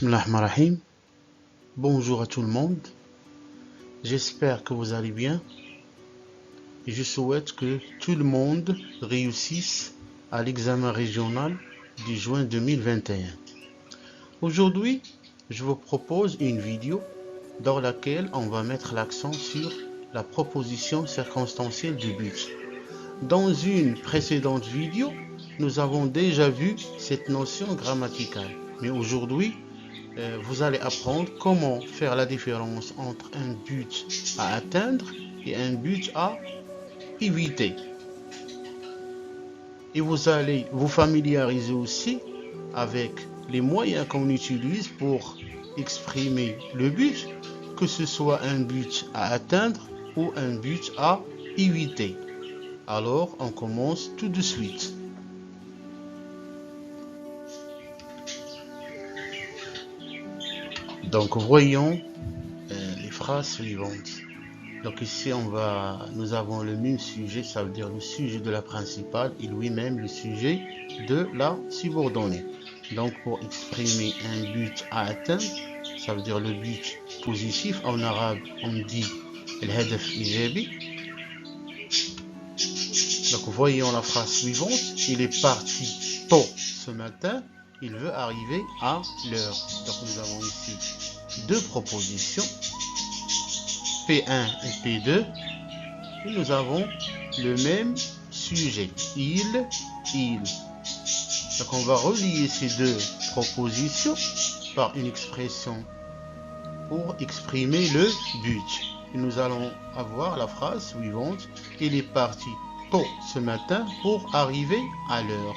Bismillahirrahmanirrahim. Bonjour à tout le monde. J'espère que vous allez bien. Et je souhaite que tout le monde réussisse à l'examen régional du juin 2021. Aujourd'hui, je vous propose une vidéo dans laquelle on va mettre l'accent sur la proposition circonstancielle du but. Dans une précédente vidéo, nous avons déjà vu cette notion grammaticale. Mais aujourd'hui, vous allez apprendre comment faire la différence entre un but à atteindre et un but à éviter. Et vous allez vous familiariser aussi avec les moyens qu'on utilise pour exprimer le but, que ce soit un but à atteindre ou un but à éviter. Alors, on commence tout de suite. Donc, voyons les phrases suivantes. Donc ici, nous avons le même sujet, ça veut dire le sujet de la principale et lui-même le sujet de la subordonnée. Donc, pour exprimer un but à atteindre, ça veut dire le but positif. En arabe, on dit الهدف إيجابي. Donc, voyons la phrase suivante. Il est parti tôt ce matin. Il veut arriver à l'heure. Donc, nous avons ici deux propositions, P1 et P2. Et nous avons le même sujet, il. Donc, on va relier ces deux propositions par une expression pour exprimer le but. Et nous allons avoir la phrase suivante. Il est parti tôt ce matin pour arriver à l'heure.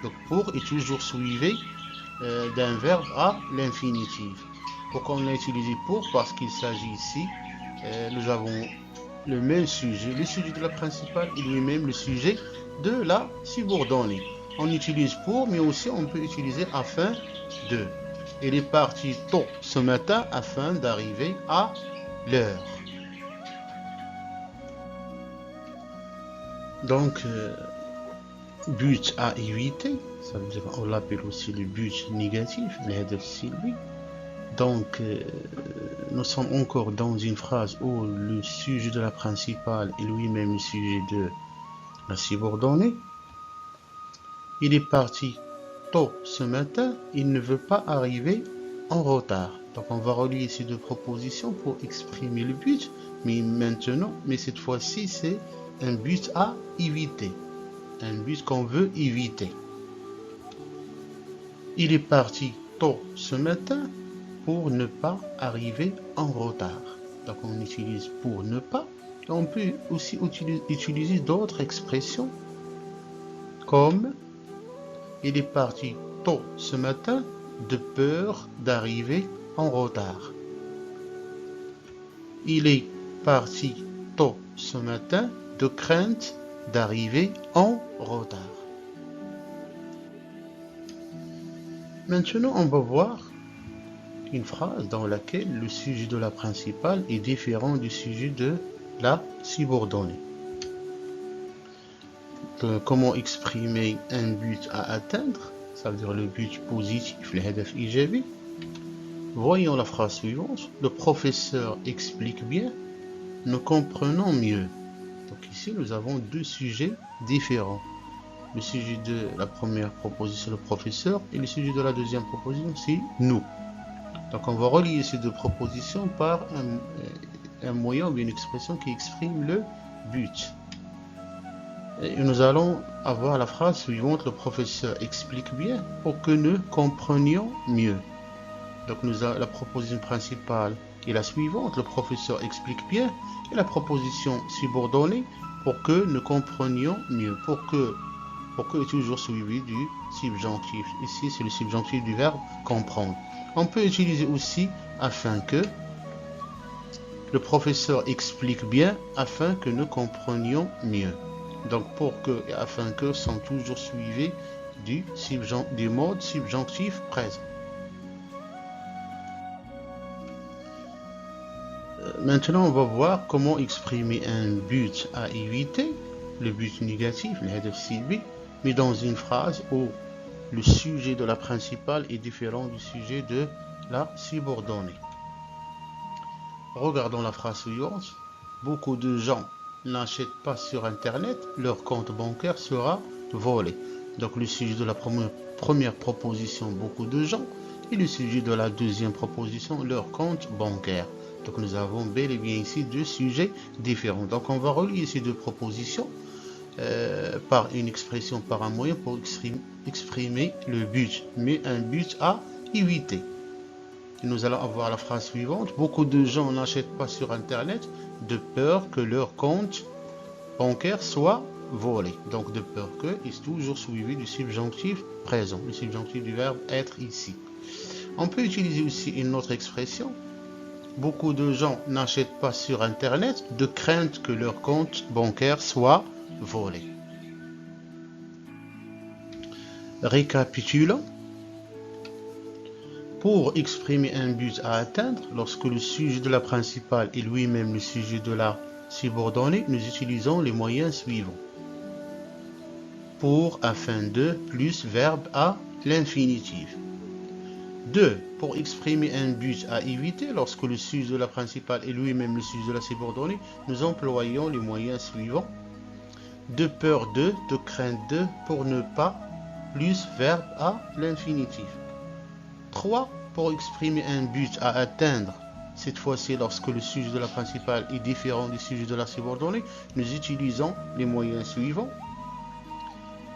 Donc, pour est toujours suivi d'un verbe à l'infinitif. Pourquoi on l'a utilisé pour? Parce qu'il s'agit ici, nous avons le même sujet, le sujet de la principale et lui-même le sujet de la subordonnée. On utilise pour, mais aussi on peut utiliser afin de. Il est parti tôt ce matin afin d'arriver à l'heure. Donc, but à éviter, ça veut dire, on l'appelle aussi le but négatif, الهدف السلبي. Donc, nous sommes encore dans une phrase où le sujet de la principale est lui-même le sujet de la subordonnée. Il est parti tôt ce matin, il ne veut pas arriver en retard. Donc, on va relier ces deux propositions pour exprimer le but, mais cette fois-ci, c'est un but à éviter. Un but qu'on veut éviter. Il est parti tôt ce matin pour ne pas arriver en retard. Donc, on utilise pour ne pas. On peut aussi utiliser d'autres expressions comme il est parti tôt ce matin de peur d'arriver en retard. Il est parti tôt ce matin de crainte d'arriver en retard. Maintenant, on va voir une phrase dans laquelle le sujet de la principale est différent du sujet de la subordonnée. Comment exprimer un but à atteindre, ça veut dire le but positif, الهدف إيجابي. Voyons la phrase suivante. Le professeur explique bien, nous comprenons mieux. Donc ici, nous avons deux sujets différents. Le sujet de la première proposition, le professeur, et le sujet de la deuxième proposition, c'est nous. Donc, on va relier ces deux propositions par un moyen ou une expression qui exprime le but. Et nous allons avoir la phrase suivante. Le professeur explique bien pour que nous comprenions mieux. Donc, la proposition principale est la suivante. Le professeur explique bien. Et la proposition subordonnée pour que nous comprenions mieux. Pour que est toujours suivi du subjonctif. Ici, c'est le subjonctif du verbe comprendre. On peut utiliser aussi afin que. Le professeur explique bien afin que nous comprenions mieux. Donc, pour que et afin que sont toujours suivis du mode subjonctif présent. Maintenant, on va voir comment exprimer un but à éviter, le but négatif, الهدف السلبي, mais dans une phrase où le sujet de la principale est différent du sujet de la subordonnée. Regardons la phrase suivante. Beaucoup de gens n'achètent pas sur Internet, leur compte bancaire sera volé. Donc le sujet de la première proposition, beaucoup de gens, et le sujet de la deuxième proposition, leur compte bancaire. Donc nous avons bel et bien ici deux sujets différents. Donc on va relier ces deux propositions par une expression, par un moyen pour exprimer le but, mais un but à éviter. Et nous allons avoir la phrase suivante. Beaucoup de gens n'achètent pas sur Internet de peur que leur compte bancaire soit volé. Donc de peur que est toujours suivi du subjonctif présent, le subjonctif du verbe être ici. On peut utiliser aussi une autre expression. Beaucoup de gens n'achètent pas sur Internet de crainte que leur compte bancaire soit volé. Récapitulons. Pour exprimer un but à atteindre, lorsque le sujet de la principale est lui-même le sujet de la subordonnée, nous utilisons les moyens suivants. Pour, afin de, plus verbe à l'infinitif. 2. Pour exprimer un but à éviter, lorsque le sujet de la principale est lui-même le sujet de la subordonnée, nous employons les moyens suivants. De peur de crainte de, pour ne pas, plus verbe à l'infinitif. 3. Pour exprimer un but à atteindre, cette fois-ci lorsque le sujet de la principale est différent du sujet de la subordonnée, nous utilisons les moyens suivants.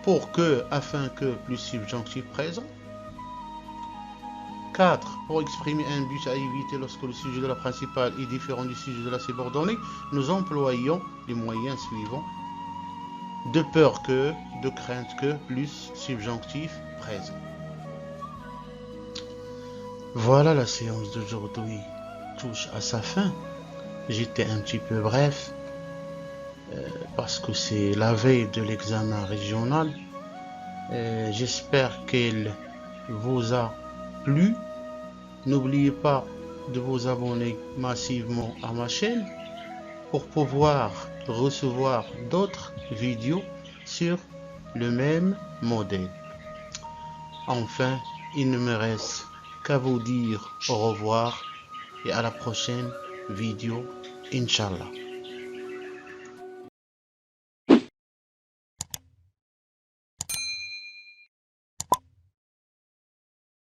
Pour que, afin que, plus subjonctif présent. 4. Pour exprimer un but à éviter lorsque le sujet de la principale est différent du sujet de la subordonnée, nous employons les moyens suivants. De peur que, de crainte que, plus subjonctif présent. Voilà, la séance d'aujourd'hui touche à sa fin. J'étais un petit peu bref parce que c'est la veille de l'examen régional. J'espère qu'elle vous a plu. N'oubliez pas de vous abonner massivement à ma chaîne pour pouvoir recevoir d'autres vidéos sur le même modèle. Enfin, il ne me reste qu'à vous dire au revoir et à la prochaine vidéo, Inch'Allah.